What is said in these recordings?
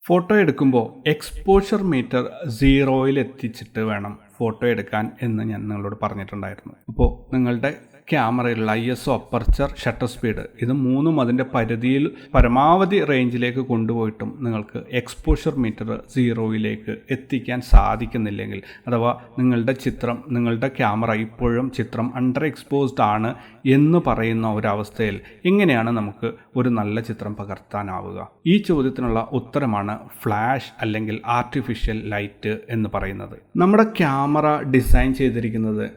Photo എടുക്കുമ്പോൾ exposure metre 0-ൽ എത്തിച്ചിട്ട് വേണം photo എടുക്കാൻ എന്ന് ഞാൻ നിങ്ങളോട് പറഞ്ഞിട്ടുണ്ടായിരുന്നു. അപ്പോൾ നിങ്ങളുടെ ക്യാമറയിലുള്ള ISO, അപ്പർച്ചർ, ഷട്ടർ സ്പീഡ് ഇത് മൂന്നും അതിൻ്റെ പരിധിയിൽ പരമാവധി റേഞ്ചിലേക്ക് കൊണ്ടുപോയിട്ടും നിങ്ങൾക്ക് എക്സ്പോഷർ മീറ്റർ 0-ലേക്ക് എത്തിക്കാൻ സാധിക്കുന്നില്ലെങ്കിൽ, അഥവാ നിങ്ങളുടെ ക്യാമറ ഇപ്പോഴും ചിത്രം അണ്ടർ എക്സ്പോസ്ഡ് ആണ് എന്ന് പറയുന്ന ഒരവസ്ഥയിൽ എങ്ങനെയാണ് നമുക്ക് ഒരു നല്ല ചിത്രം പകർത്താനാവുക? ഈ ചോദ്യത്തിനുള്ള ഉത്തരമാണ് ഫ്ലാഷ് അല്ലെങ്കിൽ ആർട്ടിഫിഷ്യൽ ലൈറ്റ് എന്ന് പറയുന്നത്. നമ്മുടെ ക്യാമറ ഡിസൈൻ ചെയ്തിരിക്കുന്നത്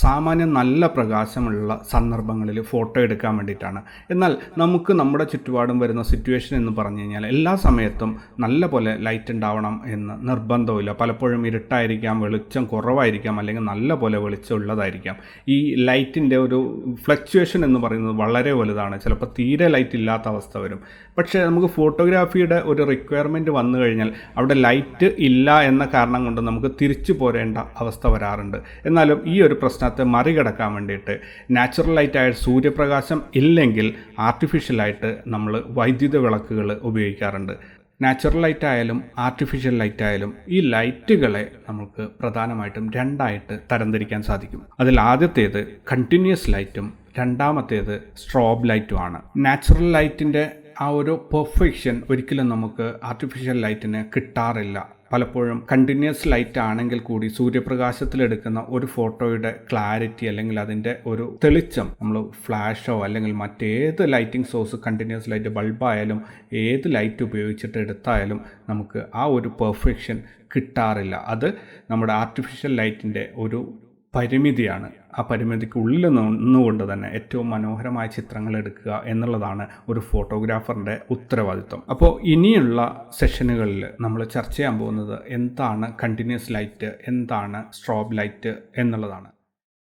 സാമാന്യം നല്ല പ്രകാശമുള്ള സന്ദർഭങ്ങളിൽ ഫോട്ടോ എടുക്കാൻ വേണ്ടിയിട്ടാണ്. എന്നാൽ നമുക്ക് നമ്മുടെ ചുറ്റുപാടും വരുന്ന സിറ്റുവേഷൻ എന്ന് പറഞ്ഞു കഴിഞ്ഞാൽ എല്ലാ സമയത്തും നല്ല പോലെ ലൈറ്റ് ഉണ്ടാവണം എന്ന് നിർബന്ധമില്ല. പലപ്പോഴും ഇരുട്ടായിരിക്കാം, വെളിച്ചം കുറവായിരിക്കാം, അല്ലെങ്കിൽ നല്ല പോലെ വെളിച്ചം ഉള്ളതായിരിക്കാം. ഈ ലൈറ്റിൻ്റെ ഒരു ഫ്ലക്ച്വേഷൻ എന്ന് പറയുന്നത് വളരെ വലുതാണ്. ചിലപ്പോൾ തീരെ ലൈറ്റ് ഇല്ലാത്ത അവസ്ഥ വരും. പക്ഷേ നമുക്ക് ഫോട്ടോഗ്രാഫിയുടെ ഒരു റിക്വയർമെൻറ്റ് വന്നു കഴിഞ്ഞാൽ അവിടെ ലൈറ്റ് ഇല്ല എന്ന കാരണം കൊണ്ട് നമുക്ക് തിരിച്ചു പോരേണ്ട അവസ്ഥ വരാറുണ്ട്. എന്നാലും ഈ ഒരു പ്രശ്നത്തെ മറികടക്കാൻ വേണ്ടിയിട്ട് നാച്ചുറൽ ലൈറ്റായ സൂര്യപ്രകാശം ഇല്ലെങ്കിൽ ആർട്ടിഫിഷ്യലായിട്ട് നമ്മൾ വൈദ്യുത വിളക്കുകൾ ഉപയോഗിക്കാറുണ്ട്. നാച്ചുറൽ ലൈറ്റ് ആയാലും ആർട്ടിഫിഷ്യൽ ലൈറ്റ് ആയാലും ഈ ലൈറ്റുകളെ നമുക്ക് പ്രധാനമായിട്ടും രണ്ടായിട്ട് തരംതിരിക്കാൻ സാധിക്കും. അതിൽ ആദ്യത്തേത് കണ്ടിന്യൂസ് ലൈറ്റും രണ്ടാമത്തേത് സ്ട്രോബ് ലൈറ്റുമാണ്. നാച്ചുറൽ ലൈറ്റിൻ്റെ ആ ഒരു പെർഫെക്ഷൻ ഒരിക്കലും നമുക്ക് ആർട്ടിഫിഷ്യൽ ലൈറ്റിന് കിട്ടാറില്ല. പലപ്പോഴും കണ്ടിന്യൂസ് ലൈറ്റ് ആണെങ്കിൽ കൂടി സൂര്യപ്രകാശത്തിലെടുക്കുന്ന ഒരു ഫോട്ടോയുടെ ക്ലാരിറ്റി അല്ലെങ്കിൽ അതിൻ്റെ ഒരു തെളിച്ചം നമ്മൾ ഫ്ലാഷോ അല്ലെങ്കിൽ മറ്റേത് ലൈറ്റിംഗ് സോഴ്സ്, കണ്ടിന്യൂസ് ലൈറ്റ് ബൾബായാലും ഏത് ലൈറ്റ് ഉപയോഗിച്ചിട്ട് എടുത്തായാലും നമുക്ക് ആ ഒരു പെർഫെക്ഷൻ കിട്ടാറില്ല. അത് നമ്മുടെ ആർട്ടിഫിഷ്യൽ ലൈറ്റിൻ്റെ ഒരു പരിമിതിയാണ്. ആ പരിമിതിക്കുള്ളിൽ നിന്നുകൊണ്ട് തന്നെ ഏറ്റവും മനോഹരമായ ചിത്രങ്ങൾ എടുക്കുക എന്നുള്ളതാണ് ഒരു ഫോട്ടോഗ്രാഫറിൻ്റെ ഉത്തരവാദിത്വം. അപ്പോൾ ഇനിയുള്ള സെഷനുകളിൽ നമ്മൾ ചർച്ച ചെയ്യാൻ പോകുന്നത് എന്താണ് കണ്ടിന്യൂസ് ലൈറ്റ്, എന്താണ് സ്ട്രോബ് ലൈറ്റ് എന്നുള്ളതാണ്.